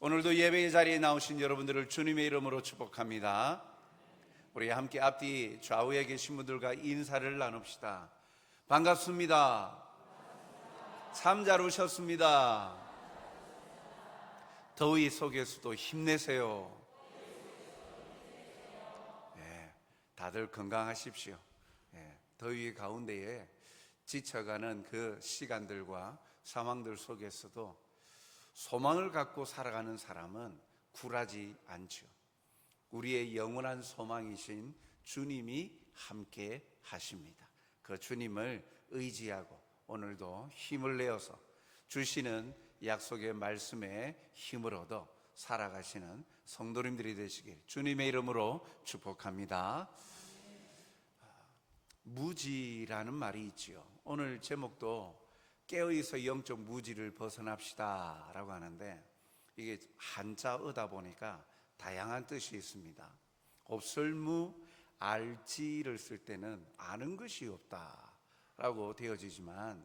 오늘도 예배의 자리에 나오신 여러분들을 주님의 이름으로 축복합니다. 우리 함께 앞뒤 좌우에 계신 분들과 인사를 나눕시다. 반갑습니다. 참 잘 오셨습니다. 더위 속에서도 힘내세요. 네, 다들 건강하십시오. 네, 더위 가운데에 지쳐가는 그 시간들과 상황들 속에서도 소망을 갖고 살아가는 사람은 굴하지 않죠. 우리의 영원한 소망이신 주님이 함께 하십니다. 그 주님을 의지하고 오늘도 힘을 내어서 주시는 약속의 말씀에 힘을 얻어 살아가시는 성도님들이 되시길 주님의 이름으로 축복합니다. 무지라는 말이 있지요. 오늘 제목도 깨어있어 영적 무지를 벗어납시다 라고 하는데, 이게 한자어다 보니까 다양한 뜻이 있습니다. 없을무 알지를 쓸 때는 아는 것이 없다 라고 되어지지만,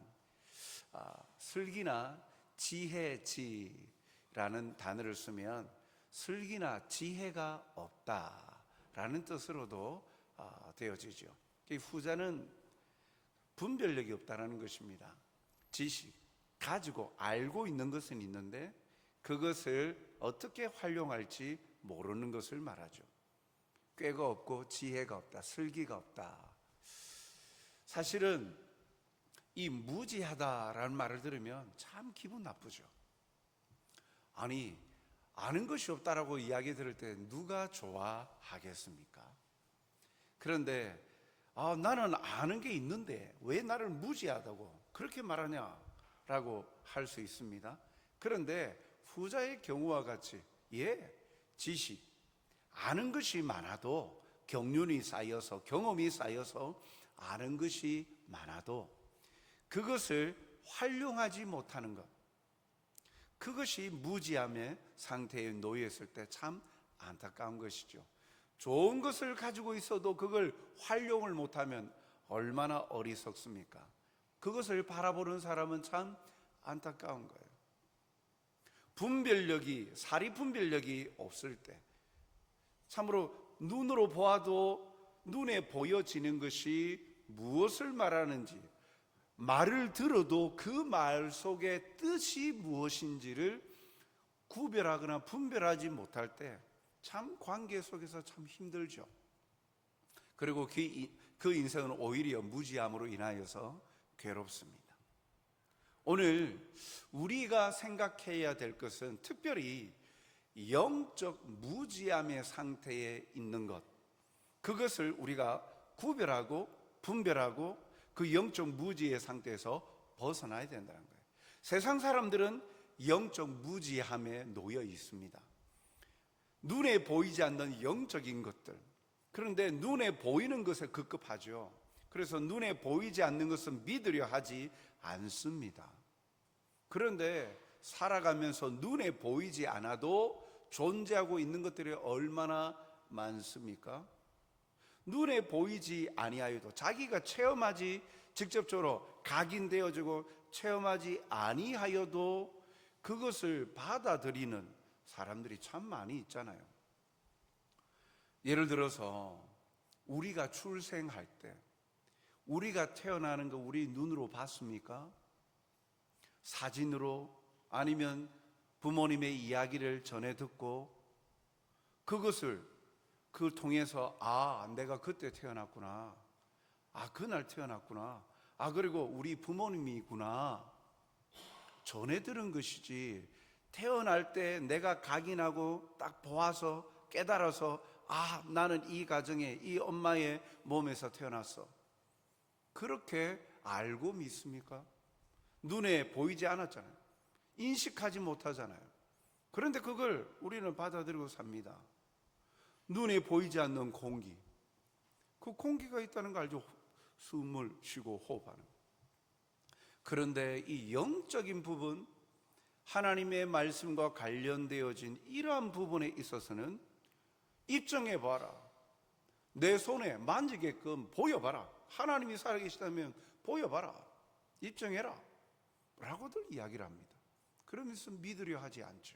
슬기나 지혜지라는 단어를 쓰면 슬기나 지혜가 없다 라는 뜻으로도 되어지죠. 후자는 분별력이 없다는 것입니다. 지식, 가지고 알고 있는 것은 있는데 그것을 어떻게 활용할지 모르는 것을 말하죠. 꾀가 없고 지혜가 없다, 슬기가 없다. 사실은 이 무지하다라는 말을 들으면 참 기분 나쁘죠. 아니, 아는 것이 없다라고 이야기 들을 때 누가 좋아하겠습니까? 그런데 나는 아는 게 있는데 왜 나를 무지하다고 그렇게 말하냐라고 할 수 있습니다. 그런데 후자의 경우와 같이 지식, 아는 것이 많아도, 경륜이 쌓여서 경험이 쌓여서 아는 것이 많아도 그것을 활용하지 못하는 것, 그것이 무지함의 상태에 놓여 있을 때 참 안타까운 것이죠. 좋은 것을 가지고 있어도 그걸 활용을 못하면 얼마나 어리석습니까? 그것을 바라보는 사람은 참 안타까운 거예요. 사리 분별력이 없을 때, 참으로 눈으로 보아도 눈에 보여지는 것이 무엇을 말하는지, 말을 들어도 그 말 속에 뜻이 무엇인지를 구별하거나 분별하지 못할 때 참 관계 속에서 참 힘들죠. 그리고 그 인생은 오히려 무지함으로 인하여서 괴롭습니다. 오늘 우리가 생각해야 될 것은 특별히 영적 무지함의 상태에 있는 것, 그것을 우리가 구별하고 분별하고 그 영적 무지의 상태에서 벗어나야 된다는 거예요. 세상 사람들은 영적 무지함에 놓여 있습니다. 눈에 보이지 않는 영적인 것들, 그런데 눈에 보이는 것에 급급하죠. 그래서 눈에 보이지 않는 것은 믿으려 하지 않습니다. 그런데 살아가면서 눈에 보이지 않아도 존재하고 있는 것들이 얼마나 많습니까? 눈에 보이지 아니하여도 자기가 체험하지, 직접적으로 각인되어지고 체험하지 아니하여도 그것을 받아들이는 사람들이 참 많이 있잖아요. 예를 들어서 우리가 출생할 때, 우리가 태어나는 거 우리 눈으로 봤습니까? 사진으로, 아니면 부모님의 이야기를 전해 듣고 그것을 통해서 내가 그때 태어났구나, 그날 태어났구나, 그리고 우리 부모님이구나 전해 들은 것이지, 태어날 때 내가 각인하고 딱 보아서 깨달아서 나는 이 가정에 이 엄마의 몸에서 태어났어, 그렇게 알고 믿습니까? 눈에 보이지 않았잖아요. 인식하지 못하잖아요. 그런데 그걸 우리는 받아들이고 삽니다. 눈에 보이지 않는 공기, 그 공기가 있다는 거 알죠? 숨을 쉬고 호흡하는. 그런데 이 영적인 부분, 하나님의 말씀과 관련되어진 이러한 부분에 있어서는 입증해 봐라, 내 손에 만지게끔 보여봐라, 하나님이 살아계시다면 보여봐라, 입증해라 라고들 이야기를 합니다. 그러면서 믿으려 하지 않죠.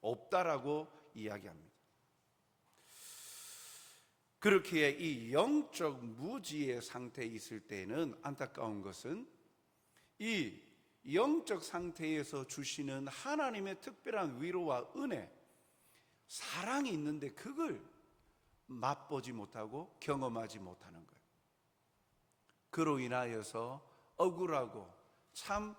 없다라고 이야기합니다. 그렇기에 이 영적 무지의 상태에 있을 때는 안타까운 것은 이 영적 상태에서 주시는 하나님의 특별한 위로와 은혜, 사랑이 있는데 그걸 맛보지 못하고 경험하지 못하는 거예요. 그로 인하여서 억울하고 참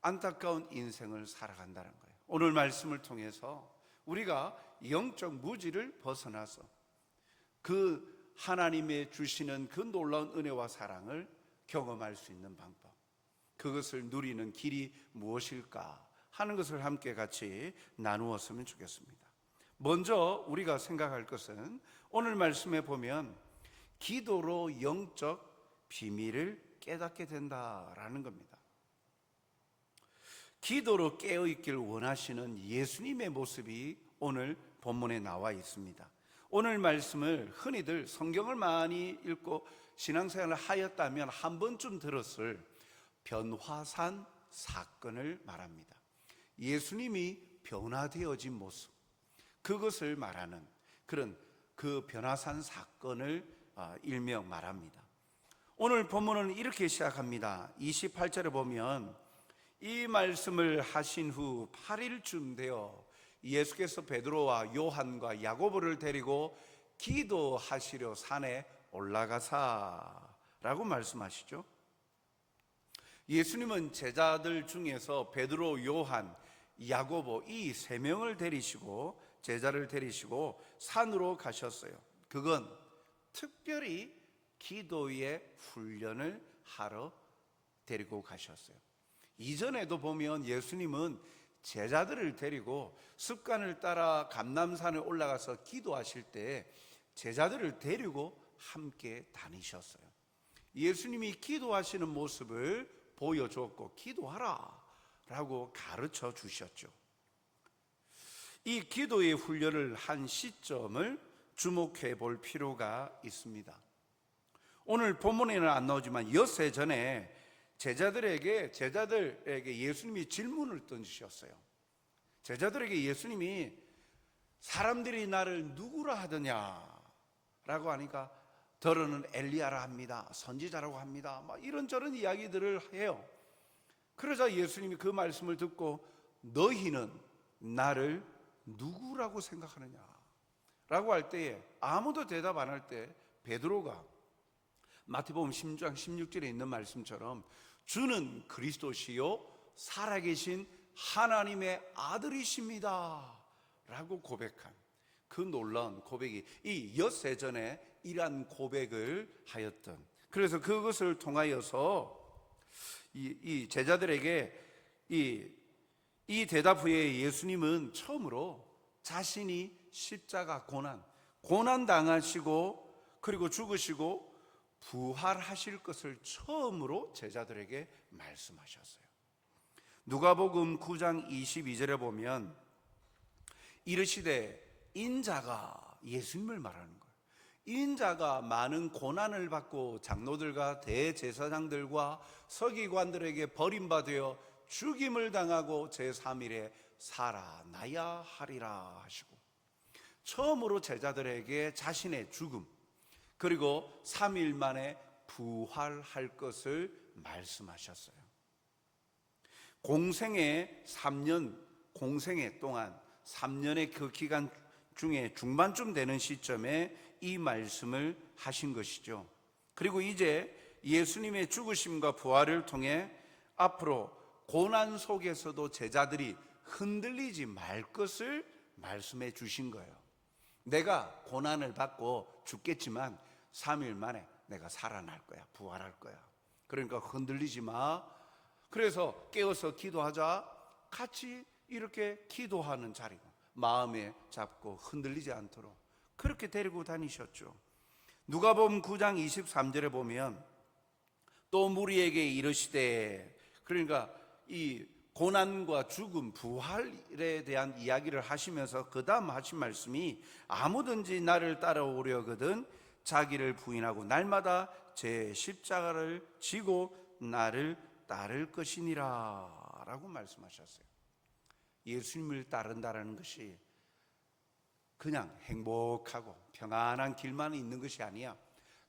안타까운 인생을 살아간다는 거예요. 오늘 말씀을 통해서 우리가 영적 무지를 벗어나서 그 하나님의 주시는 그 놀라운 은혜와 사랑을 경험할 수 있는 방법, 그것을 누리는 길이 무엇일까 하는 것을 함께 같이 나누었으면 좋겠습니다. 먼저 우리가 생각할 것은 오늘 말씀에 보면 기도로 영적 비밀을 깨닫게 된다라는 겁니다. 기도로 깨어있길 원하시는 예수님의 모습이 오늘 본문에 나와 있습니다. 오늘 말씀을 흔히들 성경을 많이 읽고 신앙생활을 하였다면 한 번쯤 들었을 변화산 사건을 말합니다. 예수님이 변화되어진 모습, 그것을 말하는 그런 그 변화산 사건을 일명 말합니다. 오늘 본문은 이렇게 시작합니다. 28절에 보면 이 말씀을 하신 후 8일쯤 되어 예수께서 베드로와 요한과 야고보를 데리고 기도하시려 산에 올라가사라고 말씀하시죠. 예수님은 제자들 중에서 베드로, 요한, 야고보 이 세 명을 데리시고 제자를 데리시고 산으로 가셨어요. 그건 특별히 기도의 훈련을 하러 데리고 가셨어요. 이전에도 보면 예수님은 제자들을 데리고 습관을 따라 감람산에 올라가서 기도하실 때 제자들을 데리고 함께 다니셨어요. 예수님이 기도하시는 모습을 보여줬고 기도하라 라고 가르쳐 주셨죠. 이 기도의 훈련을 한 시점을 주목해 볼 필요가 있습니다. 오늘 본문에는 안 나오지만 엿새 전에 제자들에게 예수님이 질문을 던지셨어요. 제자들에게 예수님이 사람들이 나를 누구라 하더냐 라고 하니까 더러는 엘리야라 합니다, 선지자라고 합니다, 막 이런저런 이야기들을 해요. 그러자 예수님이 그 말씀을 듣고 너희는 나를 누구라고 생각하느냐 라고 할 때에 아무도 대답 안 할 때 베드로가 마태복음 10장 16절에 있는 말씀처럼 주는 그리스도시요 살아계신 하나님의 아들이십니다 라고 고백한 그 놀라운 고백이 이 엿새 전에 이러한 고백을 하였던, 그래서 그것을 통하여서 이 제자들에게 이 대답 후에 예수님은 처음으로 자신이 십자가 고난 당하시고 그리고 죽으시고 부활하실 것을 처음으로 제자들에게 말씀하셨어요. 누가복음 9장 22절에 보면 이르시되 인자가, 예수님을 말하는 거예요. 인자가 많은 고난을 받고 장로들과 대제사장들과 서기관들에게 버림받아 죽임을 당하고 제3일에 살아나야 하리라 하시고 처음으로 제자들에게 자신의 죽음 그리고 3일 만에 부활할 것을 말씀하셨어요. 공생의 동안 3년의 그 기간 중에 중반쯤 되는 시점에 이 말씀을 하신 것이죠. 그리고 이제 예수님의 죽으심과 부활을 통해 앞으로 고난 속에서도 제자들이 흔들리지 말 것을 말씀해 주신 거예요. 내가 고난을 받고 죽겠지만 3일 만에 내가 살아날 거야, 부활할 거야. 그러니까 흔들리지 마. 그래서 깨어서 기도하자. 같이 이렇게 기도하는 자리고 마음에 잡고 흔들리지 않도록 그렇게 데리고 다니셨죠. 누가복음 9장 23절에 보면 또 무리에게 이르시되, 그러니까 이 고난과 죽음, 부활에 대한 이야기를 하시면서 그 다음 하신 말씀이 아무든지 나를 따라오려거든 자기를 부인하고 날마다 제 십자가를 지고 나를 따를 것이니라 라고 말씀하셨어요. 예수님을 따른다는 것이 그냥 행복하고 평안한 길만 있는 것이 아니야.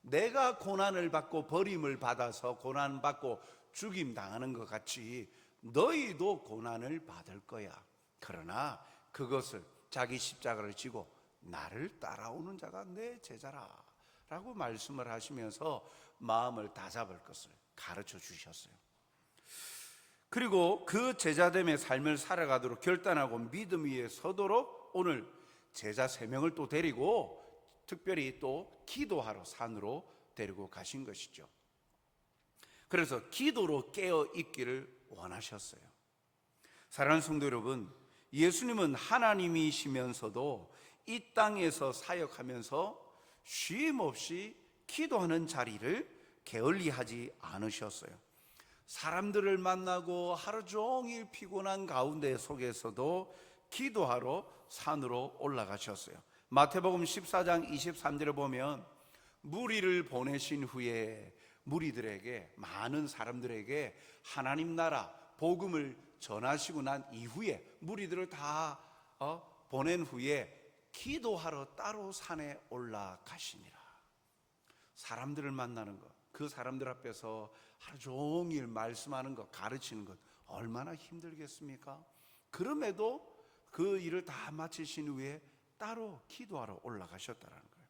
내가 고난을 받고 버림을 받아서 고난받고 죽임 당하는 것 같이 너희도 고난을 받을 거야. 그러나 그것을 자기 십자가를 지고 나를 따라오는 자가 내 제자라 라고 말씀을 하시면서 마음을 다잡을 것을 가르쳐 주셨어요. 그리고 그 제자됨의 삶을 살아가도록 결단하고 믿음 위에 서도록 오늘 제자 3명을 또 데리고 특별히 또 기도하러 산으로 데리고 가신 것이죠. 그래서 기도로 깨어 있기를 원하셨어요. 사랑하는 성도 여러분, 예수님은 하나님이시면서도 이 땅에서 사역하면서 쉼 없이 기도하는 자리를 게을리하지 않으셨어요. 사람들을 만나고 하루 종일 피곤한 가운데 속에서도 기도하러 산으로 올라가셨어요. 마태복음 14장 23절에 보면 무리를 보내신 후에 무리들에게, 많은 사람들에게 하나님 나라 복음을 전하시고 난 이후에 무리들을 다 보낸 후에 기도하러 따로 산에 올라가시니라. 사람들을 만나는 것, 그 사람들 앞에서 하루 종일 말씀하는 것, 가르치는 것 얼마나 힘들겠습니까? 그럼에도 그 일을 다 마치신 후에 따로 기도하러 올라가셨다는 거예요.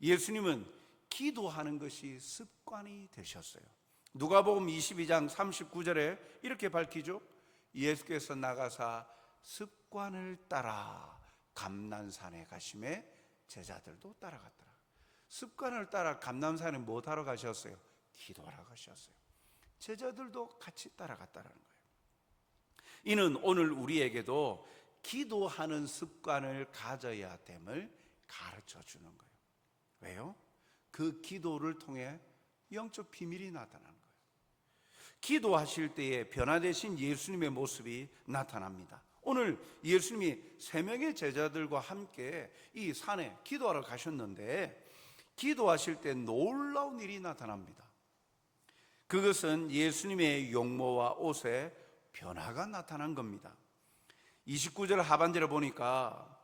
예수님은 기도하는 것이 습관이 되셨어요. 누가복음 22장 39절에 이렇게 밝히죠. 예수께서 나가사 습관을 따라 감난산에 가심에 제자들도 따라갔더라. 습관을 따라 감난산에 뭐 하러 가셨어요? 기도하러 가셨어요. 제자들도 같이 따라갔다는 거예요. 이는 오늘 우리에게도 기도하는 습관을 가져야 됨을 가르쳐 주는 거예요. 왜요? 그 기도를 통해 영적 비밀이 나타나는 거예요. 기도하실 때에 변화되신 예수님의 모습이 나타납니다. 오늘 예수님이 3명의 제자들과 함께 이 산에 기도하러 가셨는데 기도하실 때 놀라운 일이 나타납니다. 그것은 예수님의 용모와 옷에 변화가 나타난 겁니다. 29절 하반절에 보니까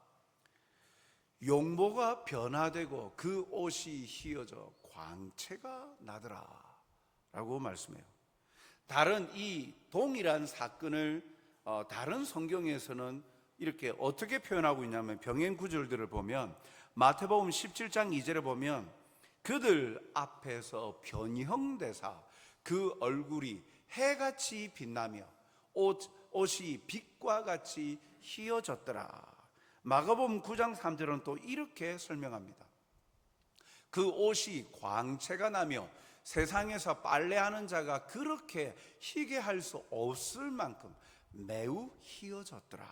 용모가 변화되고 그 옷이 휘어져 광채가 나더라 라고 말씀해요. 다른 이 동일한 사건을 다른 성경에서는 이렇게 어떻게 표현하고 있냐면 병행 구절들을 보면 마태복음 17장 2절에 보면 그들 앞에서 변형되사 그 얼굴이 해같이 빛나며 옷이 빛과 같이 휘어졌더라. 마가복음 9장 3절은 또 이렇게 설명합니다. 그 옷이 광채가 나며 세상에서 빨래하는 자가 그렇게 희게 할 수 없을 만큼 매우 휘어졌더라.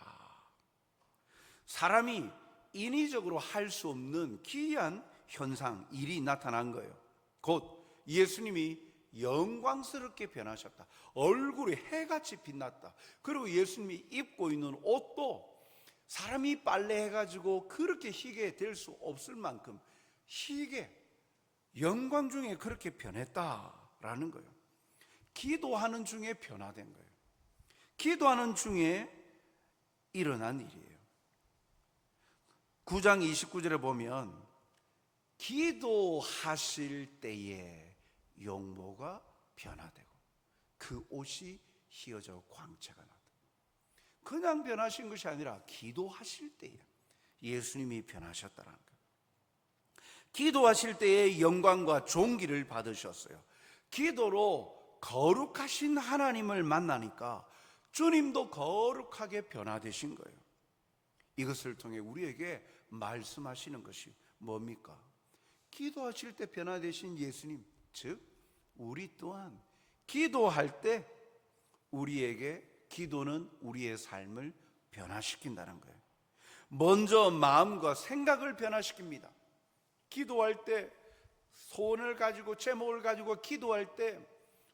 사람이 인위적으로 할 수 없는 기이한 현상, 일이 나타난 거예요. 곧 예수님이 영광스럽게 변하셨다. 얼굴이 해같이 빛났다. 그리고 예수님이 입고 있는 옷도 사람이 빨래해가지고 그렇게 희게 될 수 없을 만큼 희게 영광 중에 그렇게 변했다라는 거예요. 기도하는 중에 변화된 거예요. 기도하는 중에 일어난 일이에요. 9장 29절에 보면 기도하실 때에 용모가 변화되고 그 옷이 휘어져 광채가 나다. 그냥 변하신 것이 아니라 기도하실 때에 예수님이 변하셨다는 거예요. 기도하실 때에 영광과 존귀를 받으셨어요. 기도로 거룩하신 하나님을 만나니까 주님도 거룩하게 변화되신 거예요. 이것을 통해 우리에게 말씀하시는 것이 뭡니까? 기도하실 때 변화되신 예수님, 즉 우리 또한 기도할 때 우리에게 기도는 우리의 삶을 변화시킨다는 거예요. 먼저 마음과 생각을 변화시킵니다. 기도할 때 소원을 가지고 제목을 가지고 기도할 때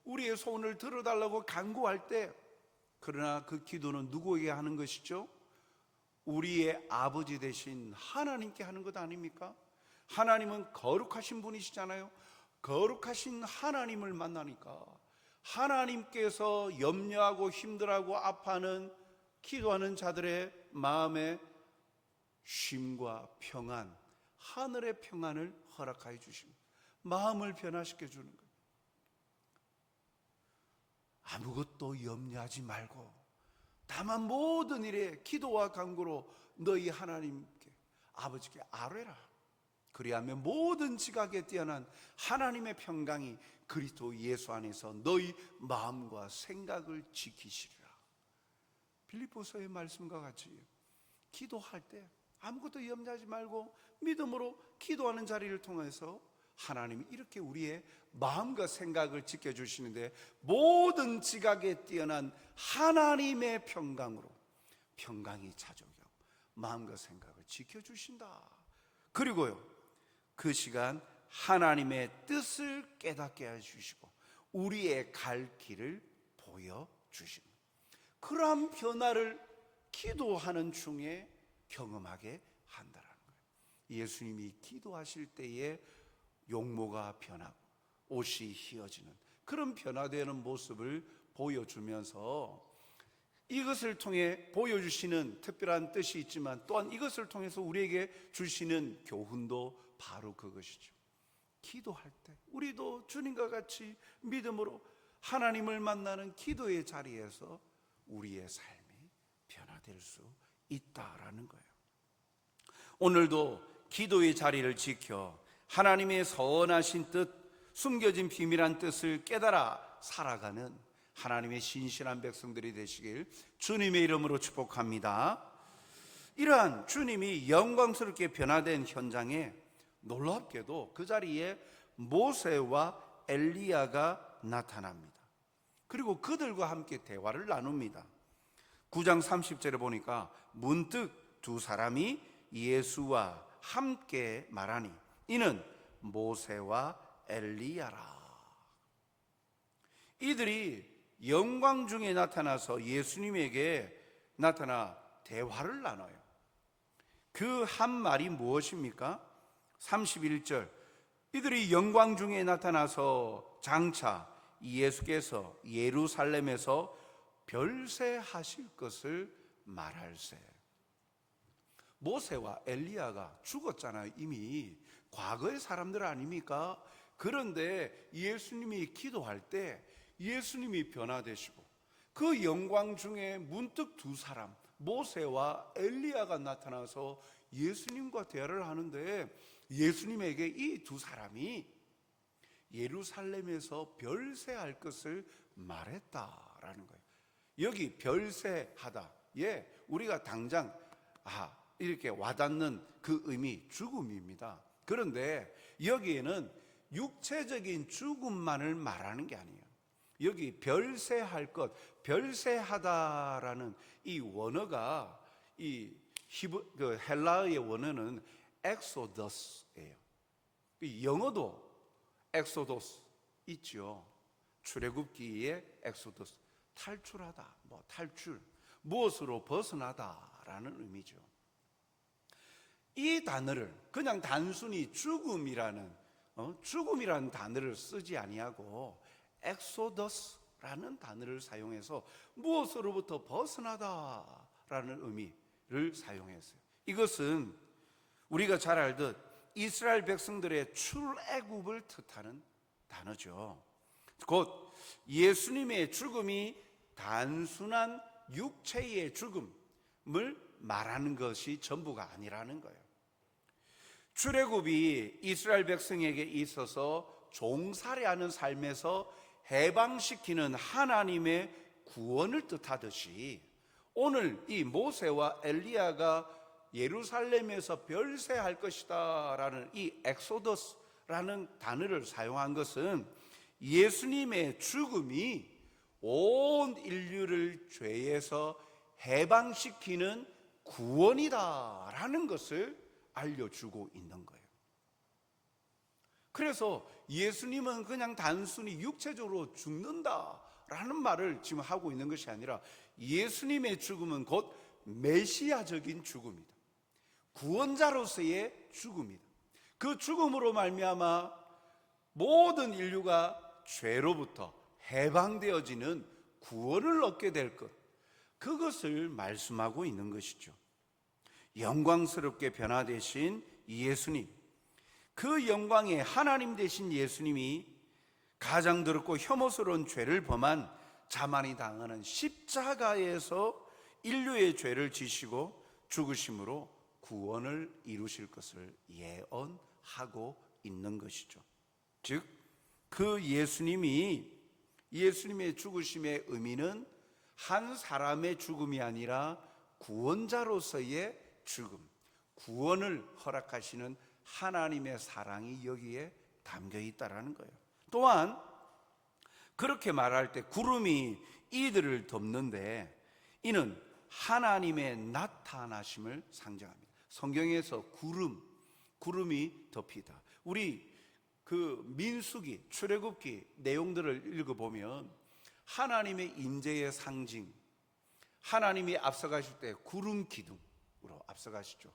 우리의 소원을 들어달라고 간구할 때, 그러나 그 기도는 누구에게 하는 것이죠? 우리의 아버지 되신 하나님께 하는 것 아닙니까? 하나님은 거룩하신 분이시잖아요. 거룩하신 하나님을 만나니까 하나님께서 염려하고 힘들어하고 아파하는 기도하는 자들의 마음에 쉼과 평안, 하늘의 평안을 허락하여 주십니다. 마음을 변화시켜 주는 거예요. 아무것도 염려하지 말고 다만 모든 일에 기도와 간구로 너희 하나님께 아버지께 아뢰라. 그리하면 모든 지각에 뛰어난 하나님의 평강이 그리스도 예수 안에서 너희 마음과 생각을 지키시리라. 빌립보서의 말씀과 같이 기도할 때 아무것도 염려하지 말고 믿음으로 기도하는 자리를 통해서 하나님이 이렇게 우리의 마음과 생각을 지켜주시는데, 모든 지각에 뛰어난 하나님의 평강으로 평강이 찾아오게 하고 마음과 생각을 지켜주신다. 그리고요, 그 시간 하나님의 뜻을 깨닫게 해주시고 우리의 갈 길을 보여주십니다. 그러한 변화를 기도하는 중에 경험하게 한다라는 거예요. 예수님이 기도하실 때에 용모가 변하고 옷이 휘어지는 그런 변화되는 모습을 보여주면서, 이것을 통해 보여주시는 특별한 뜻이 있지만 또한 이것을 통해서 우리에게 주시는 교훈도 바로 그것이죠. 기도할 때 우리도 주님과 같이 믿음으로 하나님을 만나는 기도의 자리에서 우리의 삶이 변화될 수 있다라는 거예요. 오늘도 기도의 자리를 지켜 하나님의 선하신 뜻, 숨겨진 비밀한 뜻을 깨달아 살아가는 하나님의 신실한 백성들이 되시길 주님의 이름으로 축복합니다. 이러한 주님이 영광스럽게 변화된 현장에 놀랍게도 그 자리에 모세와 엘리야가 나타납니다. 그리고 그들과 함께 대화를 나눕니다. 9장 30절에 보니까 문득 두 사람이 예수와 함께 말하니 이는 모세와 엘리야라. 이들이 영광 중에 나타나서 예수님에게 나타나 대화를 나눠요. 그 한 말이 무엇입니까? 31절, 이들이 영광 중에 나타나서 장차 예수께서 예루살렘에서 별세하실 것을 말할세. 모세와 엘리야가 죽었잖아요. 이미 과거의 사람들 아닙니까? 그런데 예수님이 기도할 때 예수님이 변화되시고 그 영광 중에 문득 두 사람, 모세와 엘리야가 나타나서 예수님과 대화를 하는데, 예수님에게 이 두 사람이 예루살렘에서 별세할 것을 말했다라는 거예요. 여기 별세하다, 예, 우리가 당장 이렇게 와닿는 그 의미, 죽음입니다. 그런데 여기에는 육체적인 죽음만을 말하는 게 아니에요. 여기 별세할 것, 별세하다라는 이 원어가 이 헬라어의 원어는 엑소더스예요. 영어도 엑소더스 있죠. 출애굽기의 엑소더스, 탈출하다, 탈출, 무엇으로 벗어나다라는 의미죠. 이 단어를 그냥 단순히 죽음이라는 단어를 쓰지 아니하고 엑소더스라는 단어를 사용해서 무엇으로부터 벗어나다라는 의미를 사용했어요. 이것은 우리가 잘 알듯 이스라엘 백성들의 출애굽을 뜻하는 단어죠. 곧 예수님의 죽음이 단순한 육체의 죽음을 말하는 것이 전부가 아니라는 거예요. 출애굽이 이스라엘 백성에게 있어서 종살이하는 삶에서 해방시키는 하나님의 구원을 뜻하듯이, 오늘 이 모세와 엘리야가 예루살렘에서 별세할 것이다 라는 이 엑소더스라는 단어를 사용한 것은 예수님의 죽음이 온 인류를 죄에서 해방시키는 구원이다 라는 것을 알려주고 있는 거예요. 그래서 예수님은 그냥 단순히 육체적으로 죽는다라는 말을 지금 하고 있는 것이 아니라, 예수님의 죽음은 곧 메시아적인 죽음이다. 구원자로서의 죽음이다. 그 죽음으로 말미암아 모든 인류가 죄로부터 해방되어지는 구원을 얻게 될 것, 그것을 말씀하고 있는 것이죠. 영광스럽게 변화되신 예수님, 그 영광의 하나님 되신 예수님이 가장 더럽고 혐오스러운 죄를 범한 자만이 당하는 십자가에서 인류의 죄를 지시고 죽으심으로 구원을 이루실 것을 예언하고 있는 것이죠. 즉, 그 예수님의 죽으심의 의미는 한 사람의 죽음이 아니라 구원자로서의 죽음, 구원을 허락하시는 하나님의 사랑이 여기에 담겨 있다라는 거예요. 또한 그렇게 말할 때 구름이 이들을 덮는데 이는 하나님의 나타나심을 상징합니다. 성경에서 구름이 덮이다. 우리 그 민수기, 출애굽기 내용들을 읽어보면 하나님의 임재의 상징, 하나님이 앞서가실 때 구름 기둥으로 앞서가시죠.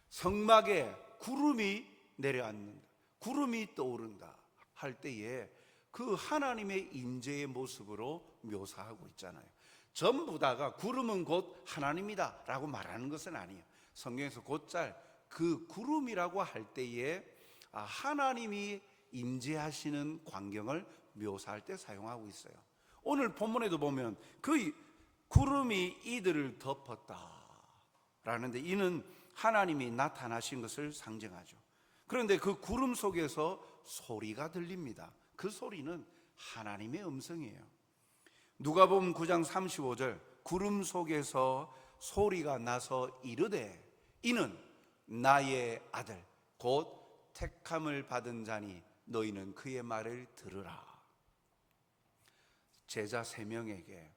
성막에 구름이 내려앉는다, 구름이 떠오른다 할 때에 그 하나님의 임재의 모습으로 묘사하고 있잖아요. 전부 다가 구름은 곧 하나님이다 라고 말하는 것은 아니에요. 성경에서 곧잘 그 구름이라고 할 때에 하나님이 임재하시는 광경을 묘사할 때 사용하고 있어요. 오늘 본문에도 보면 그 구름이 이들을 덮었다 라는데 이는 하나님이 나타나신 것을 상징하죠. 그런데 그 구름 속에서 소리가 들립니다. 그 소리는 하나님의 음성이에요. 누가복음 9장 35절, 구름 속에서 소리가 나서 이르되 이는 나의 아들 곧 택함을 받은 자니 너희는 그의 말을 들으라. 제자 3명에게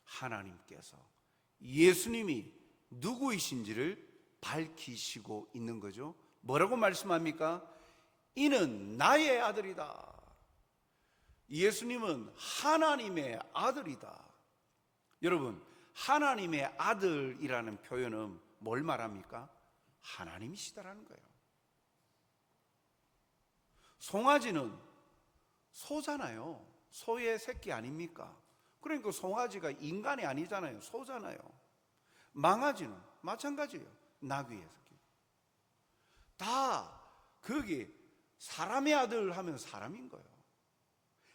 하나님께서 예수님이 누구이신지를 밝히시고 있는 거죠. 뭐라고 말씀합니까? 이는 나의 아들이다. 예수님은 하나님의 아들이다. 여러분, 하나님의 아들이라는 표현은 뭘 말합니까? 하나님이시다라는 거예요. 송아지는 소잖아요. 소의 새끼 아닙니까? 그러니까 송아지가 인간이 아니잖아요. 소잖아요. 망아지는 마찬가지예요. 나귀의 새끼. 다 거기 사람의 아들 하면 사람인 거예요.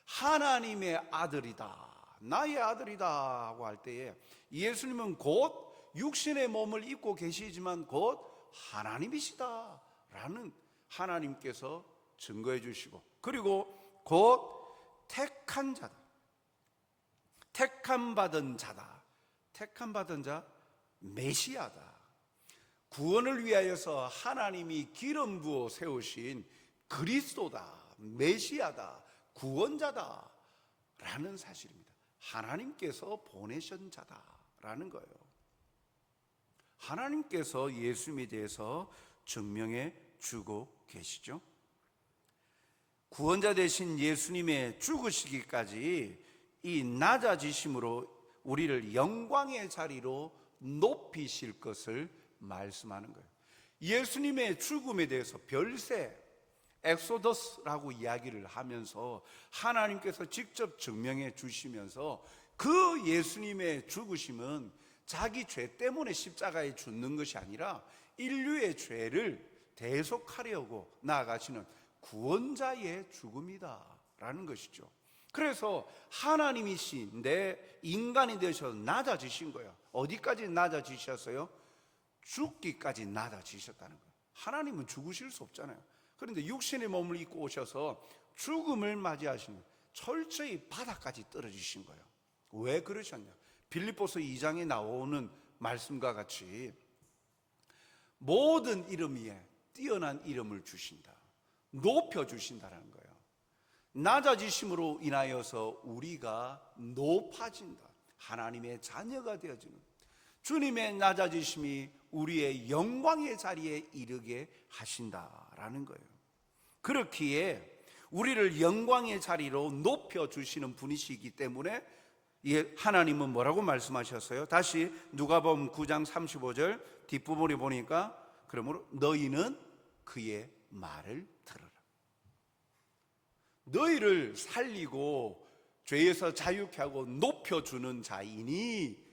하나님의 아들이다, 나의 아들이다 하고 할 때에 예수님은 곧 육신의 몸을 입고 계시지만 곧 하나님이시다 라는 하나님께서 증거해 주시고, 그리고 곧 택한 자다, 택함받은 자다. 택함받은 자, 메시아다. 구원을 위하여서 하나님이 기름 부어 세우신 그리스도다, 메시아다, 구원자다 라는 사실입니다. 하나님께서 보내신 자다라는 거예요. 하나님께서 예수님에 대해서 증명해 주고 계시죠. 구원자 되신 예수님의 죽으시기까지 이 낮아지심으로 우리를 영광의 자리로 높이실 것을 말씀하는 거예요. 예수님의 죽음에 대해서 별세, 엑소더스라고 이야기를 하면서 하나님께서 직접 증명해 주시면서 그 예수님의 죽으심은 자기 죄 때문에 십자가에 죽는 것이 아니라 인류의 죄를 대속하려고 나아가시는 구원자의 죽음이다 라는 것이죠. 그래서 하나님이신데 인간이 되셔서 낮아지신 거예요. 어디까지 낮아지셨어요? 죽기까지 낮아지셨다는 거예요. 하나님은 죽으실 수 없잖아요. 그런데 육신의 몸을 입고 오셔서 죽음을 맞이하시는, 철저히 바닥까지 떨어지신 거예요. 왜 그러셨냐? 빌립보서 2장에 나오는 말씀과 같이 모든 이름 위에 뛰어난 이름을 주신다, 높여주신다는 거예요. 낮아지심으로 인하여서 우리가 높아진다, 하나님의 자녀가 되어지는, 주님의 낮아지심이 우리의 영광의 자리에 이르게 하신다라는 거예요. 그렇기에 우리를 영광의 자리로 높여주시는 분이시기 때문에 하나님은 뭐라고 말씀하셨어요? 다시 누가복음 9장 35절 뒷부분에 보니까 그러므로 너희는 그의 말을 들으라. 너희를 살리고 죄에서 자유케 하고 높여주는 자이니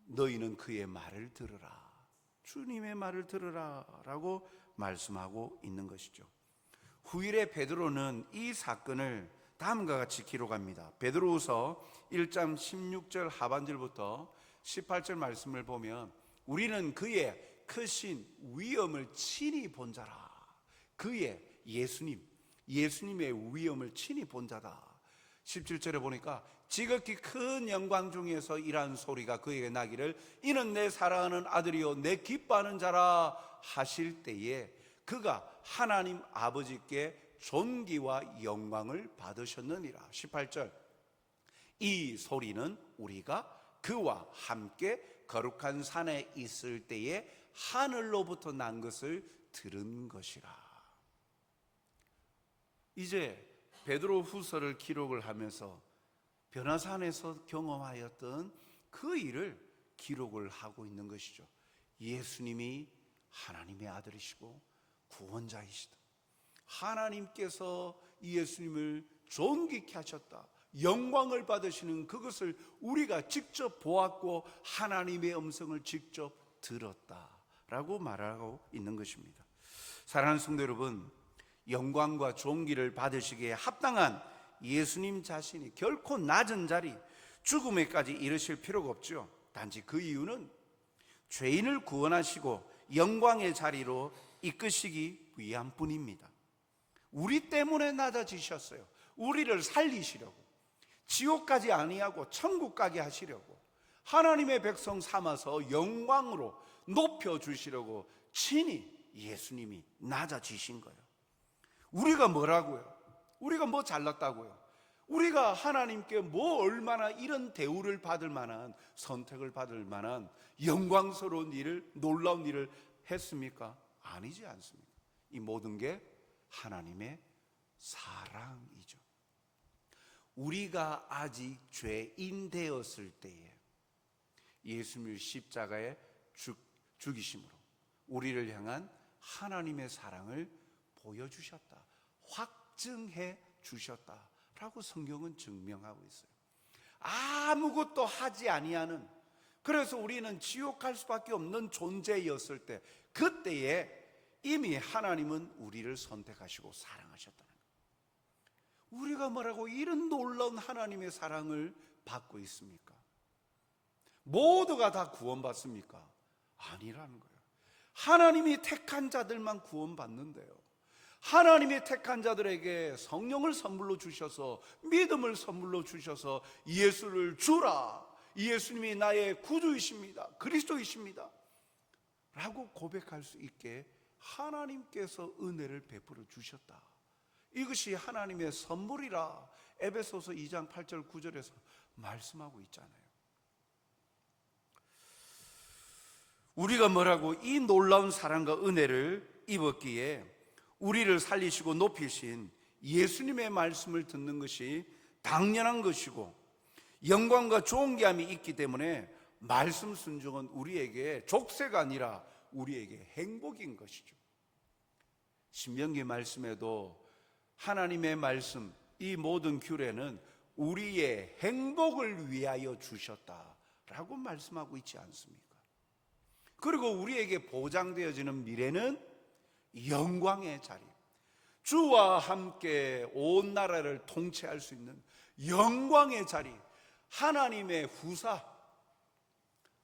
너희는 그의 말을 들으라. 주님의 말을 들으라 라고 말씀하고 있는 것이죠. 후일에 베드로는 이 사건을 다음과 같이 기록합니다. 베드로후서 1장 16절 하반절부터 18절 말씀을 보면 우리는 그의 크신 위엄을 친히 본 자라. 그의 예수님의 위엄을 친히 본 자다. 17절에 보니까 지극히 큰 영광 중에서 이러한 소리가 그에게 나기를 이는 내 사랑하는 아들이요 내 기뻐하는 자라 하실 때에 그가 하나님 아버지께 존귀와 영광을 받으셨느니라. 18절 이 소리는 우리가 그와 함께 거룩한 산에 있을 때에 하늘로부터 난 것을 들은 것이라. 이제 베드로 후서를 기록을 하면서 변화산에서 경험하였던 그 일을 기록을 하고 있는 것이죠. 예수님이 하나님의 아들이시고 구원자이시다. 하나님께서 예수님을 존귀케 하셨다. 영광을 받으시는 그것을 우리가 직접 보았고 하나님의 음성을 직접 들었다라고 말하고 있는 것입니다. 사랑하는 성도 여러분, 영광과 존귀를 받으시기에 합당한 예수님 자신이 결코 낮은 자리, 죽음에까지 이르실 필요가 없죠. 단지 그 이유는 죄인을 구원하시고 영광의 자리로 이끄시기 위한 뿐입니다. 우리 때문에 낮아지셨어요. 우리를 살리시려고, 지옥까지 아니하고 천국 가게 하시려고, 하나님의 백성 삼아서 영광으로 높여주시려고 친히 예수님이 낮아지신 거예요. 우리가 뭐라고요? 우리가 뭐 잘났다고요? 우리가 하나님께 뭐 얼마나 이런 대우를 받을 만한, 선택을 받을 만한 영광스러운 일을, 놀라운 일을 했습니까? 아니지 않습니까? 이 모든 게 하나님의 사랑이죠. 우리가 아직 죄인 되었을 때에 예수님을 십자가에 죽이심으로 우리를 향한 하나님의 사랑을 보여주셨다, 확증해 주셨다라고 성경은 증명하고 있어요. 아무것도 하지 아니하는, 그래서 우리는 지옥 갈 수밖에 없는 존재였을 때, 그때에 이미 하나님은 우리를 선택하시고 사랑하셨다는 거예요. 우리가 뭐라고 이런 놀라운 하나님의 사랑을 받고 있습니까? 모두가 다 구원받습니까? 아니라는 거예요. 하나님이 택한 자들만 구원받는데요, 하나님이 택한 자들에게 성령을 선물로 주셔서, 믿음을 선물로 주셔서 예수를 주라, 예수님이 나의 구주이십니다, 그리스도이십니다 라고 고백할 수 있게 하나님께서 은혜를 베풀어 주셨다. 이것이 하나님의 선물이라 에베소서 2장 8절 9절에서 말씀하고 있잖아요. 우리가 뭐라고 이 놀라운 사랑과 은혜를 입었기에 우리를 살리시고 높이신 예수님의 말씀을 듣는 것이 당연한 것이고 영광과 존귀함이 있기 때문에 말씀 순종은 우리에게 족쇄가 아니라 우리에게 행복인 것이죠. 신명기 말씀에도 하나님의 말씀, 이 모든 규례는 우리의 행복을 위하여 주셨다라고 말씀하고 있지 않습니까? 그리고 우리에게 보장되어지는 미래는 영광의 자리, 주와 함께 온 나라를 통치할 수 있는 영광의 자리, 하나님의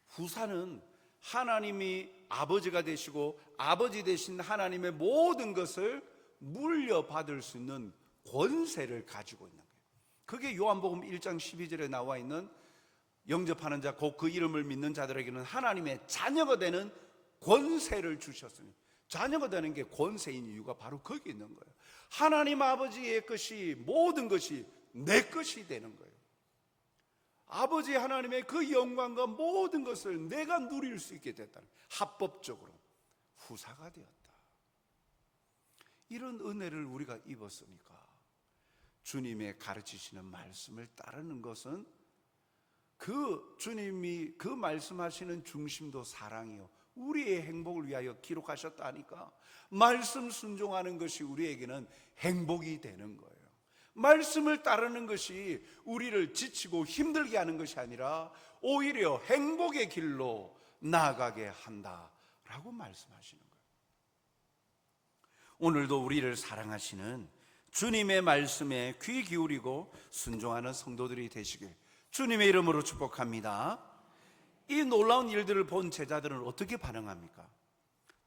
후사는 하나님이 아버지가 되시고 아버지 되신 하나님의 모든 것을 물려받을 수 있는 권세를 가지고 있는 거예요. 그게 요한복음 1장 12절에 나와 있는 영접하는 자, 곧 그 이름을 믿는 자들에게는 하나님의 자녀가 되는 권세를 주셨으니, 자녀가 되는 게 권세인 이유가 바로 거기 있는 거예요. 하나님 아버지의 것이, 모든 것이 내 것이 되는 거예요. 아버지 하나님의 그 영광과 모든 것을 내가 누릴 수 있게 됐다는, 합법적으로 후사가 되었다. 이런 은혜를 우리가 입었으니까 주님의 가르치시는 말씀을 따르는 것은, 그 주님이 그 말씀하시는 중심도 사랑이요 우리의 행복을 위하여 기록하셨다 하니까 말씀 순종하는 것이 우리에게는 행복이 되는 거예요. 말씀을 따르는 것이 우리를 지치고 힘들게 하는 것이 아니라 오히려 행복의 길로 나아가게 한다라고 말씀하시는 거예요. 오늘도 우리를 사랑하시는 주님의 말씀에 귀 기울이고 순종하는 성도들이 되시길 주님의 이름으로 축복합니다. 이 놀라운 일들을 본 제자들은 어떻게 반응합니까?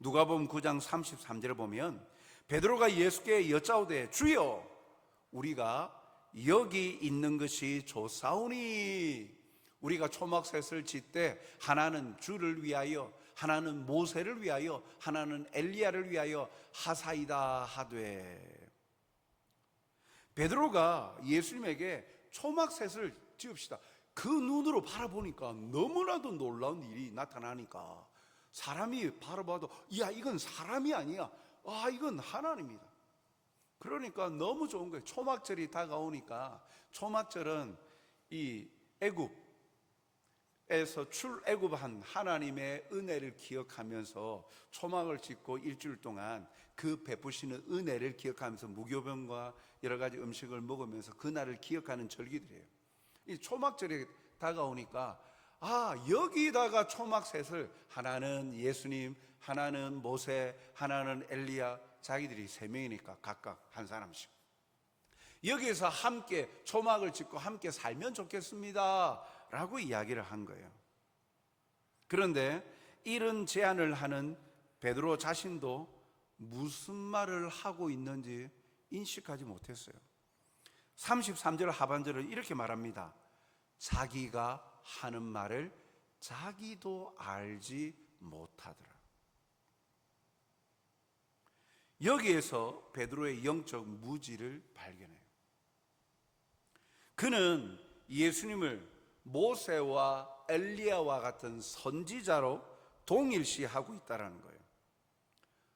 누가복음 9장 33절을 보면 베드로가 예수께 여짜오되 주여 우리가 여기 있는 것이 좋사오니, 우리가 초막셋을 짓되 하나는 주를 위하여 하나는 모세를 위하여 하나는 엘리야를 위하여 하사이다 하되, 베드로가 예수님에게 초막셋을 지읍시다, 그 눈으로 바라보니까 너무나도 놀라운 일이 나타나니까 사람이 바라봐도 야 이건 사람이 아니야, 아 이건 하나님이다. 그러니까 너무 좋은 거예요. 초막절이 다가오니까, 초막절은 이 애굽에서 출애굽한 하나님의 은혜를 기억하면서 초막을 짓고 일주일 동안 그 베푸시는 은혜를 기억하면서 무교병과 여러 가지 음식을 먹으면서 그날을 기억하는 절기들이에요. 이 초막절이 다가오니까 여기다가 초막셋을 하나는 예수님, 하나는 모세, 하나는 엘리야, 자기들이 3명이니까 각각 한 사람씩 여기에서 함께 초막을 짓고 함께 살면 좋겠습니다 라고 이야기를 한 거예요. 그런데 이런 제안을 하는 베드로 자신도 무슨 말을 하고 있는지 인식하지 못했어요. 33절 하반절을 이렇게 말합니다. 자기가 하는 말을 자기도 알지 못하더라. 여기에서 베드로의 영적 무지를 발견해요. 그는 예수님을 모세와 엘리야와 같은 선지자로 동일시하고 있다는 거예요.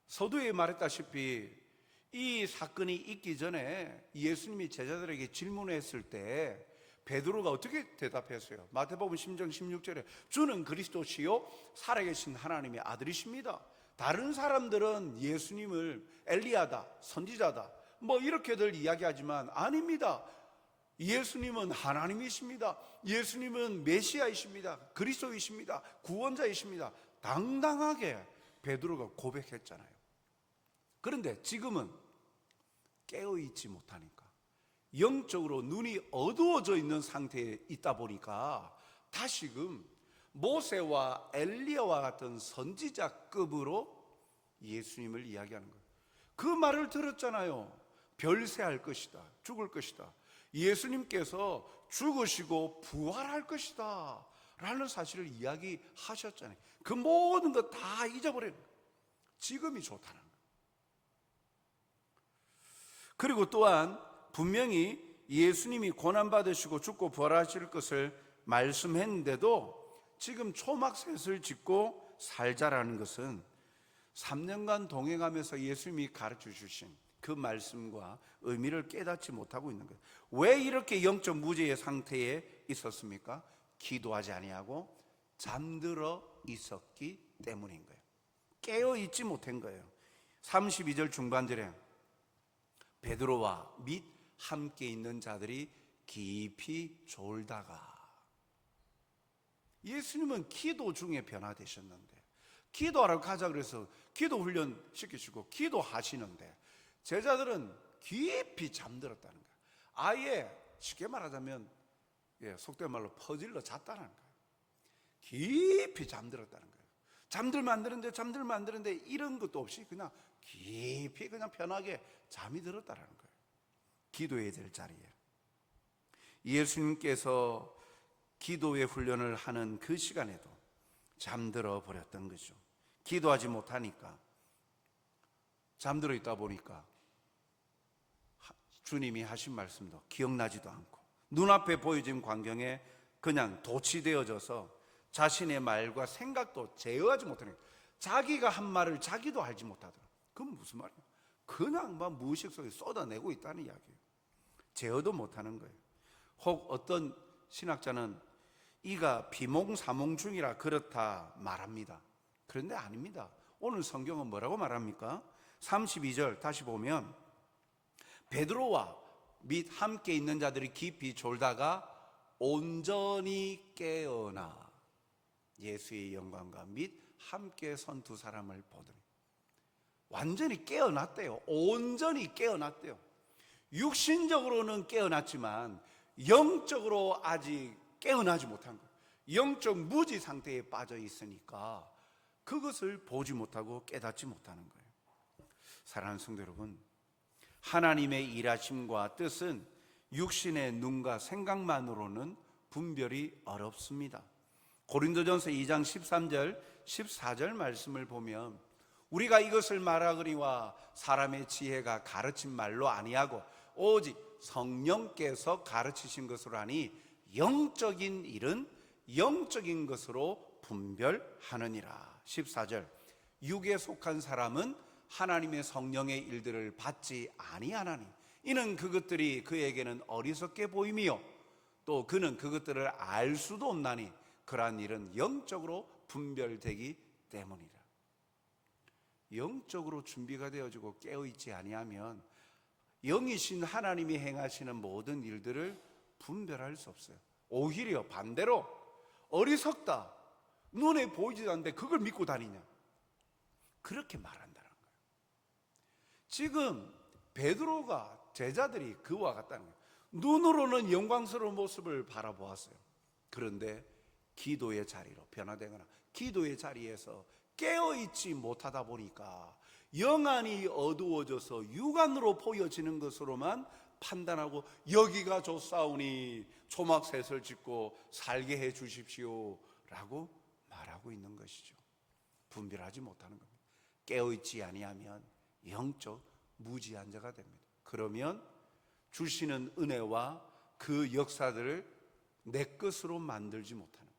서두에 말했다시피 이 사건이 있기 전에 예수님이 제자들에게 질문했을 때 베드로가 어떻게 대답했어요? 마태복음 10장 16절에 주는 그리스도시요 살아계신 하나님의 아들이십니다. 다른 사람들은 예수님을 엘리야다, 선지자다 이렇게들 이야기하지만 아닙니다. 예수님은 하나님이십니다. 예수님은 메시아이십니다. 그리스도이십니다. 구원자이십니다. 당당하게 베드로가 고백했잖아요. 그런데 지금은 깨어있지 못하니까, 영적으로 눈이 어두워져 있는 상태에 있다 보니까 다시금 모세와 엘리야와 같은 선지자급으로 예수님을 이야기하는 거예요. 그 말을 들었잖아요. 별세할 것이다, 죽을 것이다, 예수님께서 죽으시고 부활할 것이다 라는 사실을 이야기하셨잖아요. 그 모든 것 다 잊어버린 거예요. 지금이 좋다는 거예요. 그리고 또한 분명히 예수님이 고난받으시고 죽고 부활하실 것을 말씀했는데도 지금 초막셋을 짓고 살자라는 것은 3년간 동행하면서 예수님이 가르쳐 주신 그 말씀과 의미를 깨닫지 못하고 있는 거예요. 왜 이렇게 영적 무지의 상태에 있었습니까? 기도하지 아니하고 잠들어 있었기 때문인 거예요. 깨어 있지 못한 거예요. 32절 중반절에 베드로와 및 함께 있는 자들이 깊이 졸다가, 예수님은 기도 중에 변화되셨는데 기도하러 가자 그래서 기도 훈련 시키시고 기도하시는데 제자들은 깊이 잠들었다는 거예요. 아예 쉽게 말하자면 속된 말로 퍼질러 잤다는 거예요. 깊이 잠들었다는 거예요. 잠들면 안 되는데 이런 것도 없이 그냥 깊이 그냥 편하게 잠이 들었다는 거예요. 기도해야 될 자리에. 예수님께서 기도의 훈련을 하는 그 시간에도 잠들어 버렸던 거죠. 기도하지 못하니까, 잠들어 있다 보니까 주님이 하신 말씀도 기억나지도 않고 눈앞에 보여진 광경에 그냥 도취되어져서 자신의 말과 생각도 제어하지 못하는 거예요. 자기가 한 말을 자기도 알지 못하더라. 그건 무슨 말이에요? 그냥 막 무의식 속에 쏟아내고 있다는 이야기예요. 제어도 못하는 거예요. 혹 어떤 신학자는 이가 비몽사몽 중이라 그렇다 말합니다. 그런데 아닙니다. 오늘 성경은 뭐라고 말합니까? 32절 다시 보면 베드로와 및 함께 있는 자들이 깊이 졸다가 온전히 깨어나. 예수의 영광과 및 함께 선 두 사람을 보더니 완전히 깨어났대요. 온전히 깨어났대요. 육신적으로는 깨어났지만 영적으로 아직 깨어나지 못한 거예요. 영적 무지 상태에 빠져 있으니까 그것을 보지 못하고 깨닫지 못하는 거예요. 사랑하는 성도 여러분, 하나님의 일하심과 뜻은 육신의 눈과 생각만으로는 분별이 어렵습니다. 고린도전서 2장 13절 14절 말씀을 보면 우리가 이것을 말하거니와 사람의 지혜가 가르친 말로 아니하고 오직 성령께서 가르치신 것으로 하니 영적인 일은 영적인 것으로 분별하느니라. 14절 육에 속한 사람은 하나님의 성령의 일들을 받지 아니하나니 이는 그것들이 그에게는 어리석게 보임이요 또 그는 그것들을 알 수도 없나니 그러한 일은 영적으로 분별되기 때문이라. 영적으로 준비가 되어지고 깨어있지 아니하면 영이신 하나님이 행하시는 모든 일들을 분별할 수 없어요. 오히려 반대로 어리석다, 눈에 보이지도 않는데 그걸 믿고 다니냐, 그렇게 말한다는 거예요. 지금 베드로가 제자들이 그와 같다는 거예요. 눈으로는 영광스러운 모습을 바라보았어요. 그런데 기도의 자리로 변화되거나 기도의 자리에서 깨어있지 못하다 보니까 영안이 어두워져서 육안으로 보여지는 것으로만 판단하고 여기가 좋사오니 초막셋을 짓고 살게 해 주십시오 라고 말하고 있는 것이죠. 분별하지 못하는 겁니다. 깨어있지 아니하면 영적 무지한 자가 됩니다. 그러면 주시는 은혜와 그 역사들을 내 것으로 만들지 못하는 거예요.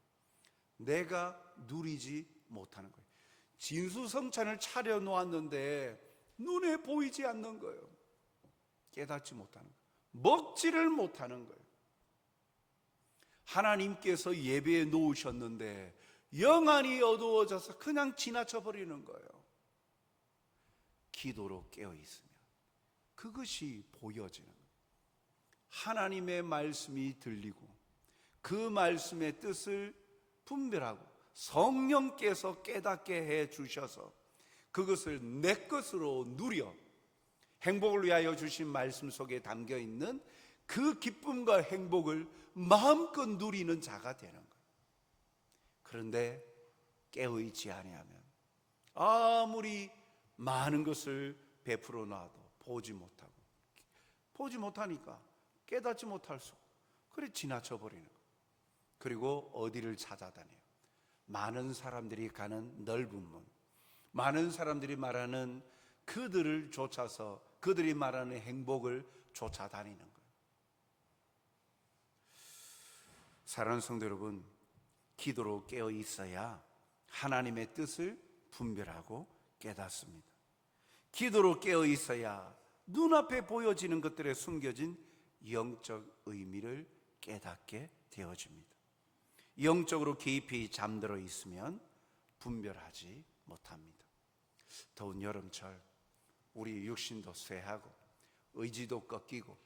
내가 누리지 못하는 거예요. 진수성찬을 차려 놓았는데 눈에 보이지 않는 거예요. 깨닫지 못하는 거예요. 먹지를 못하는 거예요. 하나님께서 예배에 놓으셨는데 영안이 어두워져서 그냥 지나쳐 버리는 거예요. 기도로 깨어 있으면 그것이 보여지는 거예요. 하나님의 말씀이 들리고 그 말씀의 뜻을 분별하고 성령께서 깨닫게 해 주셔서 그것을 내 것으로 누려 행복을 위하여 주신 말씀 속에 담겨 있는 그 기쁨과 행복을 마음껏 누리는 자가 되는 거예요. 그런데 깨어있지 아니하면 아무리 많은 것을 베풀어 놔도 보지 못하니까 깨닫지 못할 수 없고 그래 지나쳐 버리는 거예요. 그리고 어디를 찾아다녀요? 많은 사람들이 가는 넓은 문, 많은 사람들이 말하는 그들을 쫓아서 그들이 말하는 행복을 쫓아다니는 거예요. 사랑하는 성도 여러분, 기도로 깨어 있어야 하나님의 뜻을 분별하고 깨닫습니다. 기도로 깨어 있어야 눈앞에 보여지는 것들에 숨겨진 영적 의미를 깨닫게 되어집니다. 영적으로 깊이 잠들어 있으면 분별하지 못합니다. 더운 여름철 우리 육신도 쇠하고 의지도 꺾이고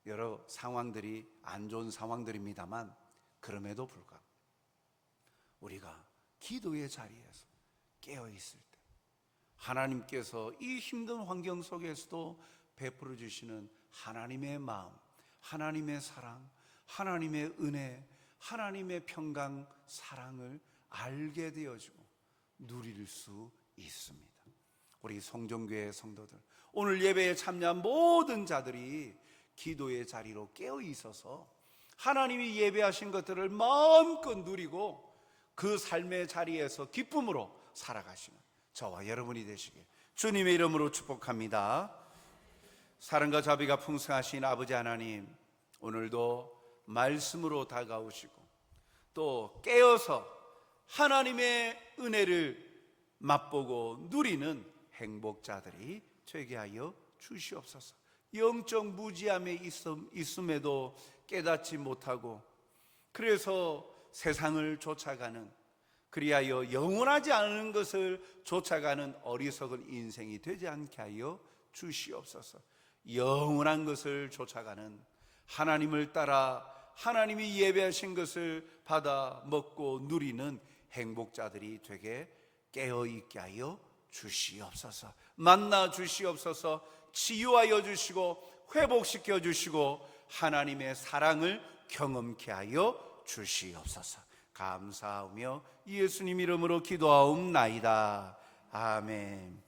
여러 상황들이 안 좋은 상황들입니다만 그럼에도 불구하고 우리가 기도의 자리에서 깨어 있을 때 하나님께서 이 힘든 환경 속에서도 베풀어 주시는 하나님의 마음, 하나님의 사랑, 하나님의 은혜, 하나님의 평강, 사랑을 알게 되어지고 누릴 수 있습니다. 우리 성정교회 성도들, 오늘 예배에 참여한 모든 자들이 기도의 자리로 깨어 있어서 하나님이 예배하신 것들을 마음껏 누리고 그 삶의 자리에서 기쁨으로 살아가시는 저와 여러분이 되시길 주님의 이름으로 축복합니다. 사랑과 자비가 풍성하신 아버지 하나님, 오늘도 말씀으로 다가오시고 또 깨어서 하나님의 은혜를 맛보고 누리는 행복자들이 되게 하여 주시옵소서. 영적 무지함에 있음에도 깨닫지 못하고 그래서 세상을 쫓아가는, 그리하여 영원하지 않은 것을 쫓아가는 어리석은 인생이 되지 않게 하여 주시옵소서. 영원한 것을 쫓아가는, 하나님을 따라 하나님이 예배하신 것을 받아 먹고 누리는 행복자들이 되게 깨어있게 하여 주시옵소서. 만나 주시옵소서. 치유하여 주시고 회복시켜 주시고 하나님의 사랑을 경험케 하여 주시옵소서. 감사하며 예수님 이름으로 기도하옵나이다. 아멘.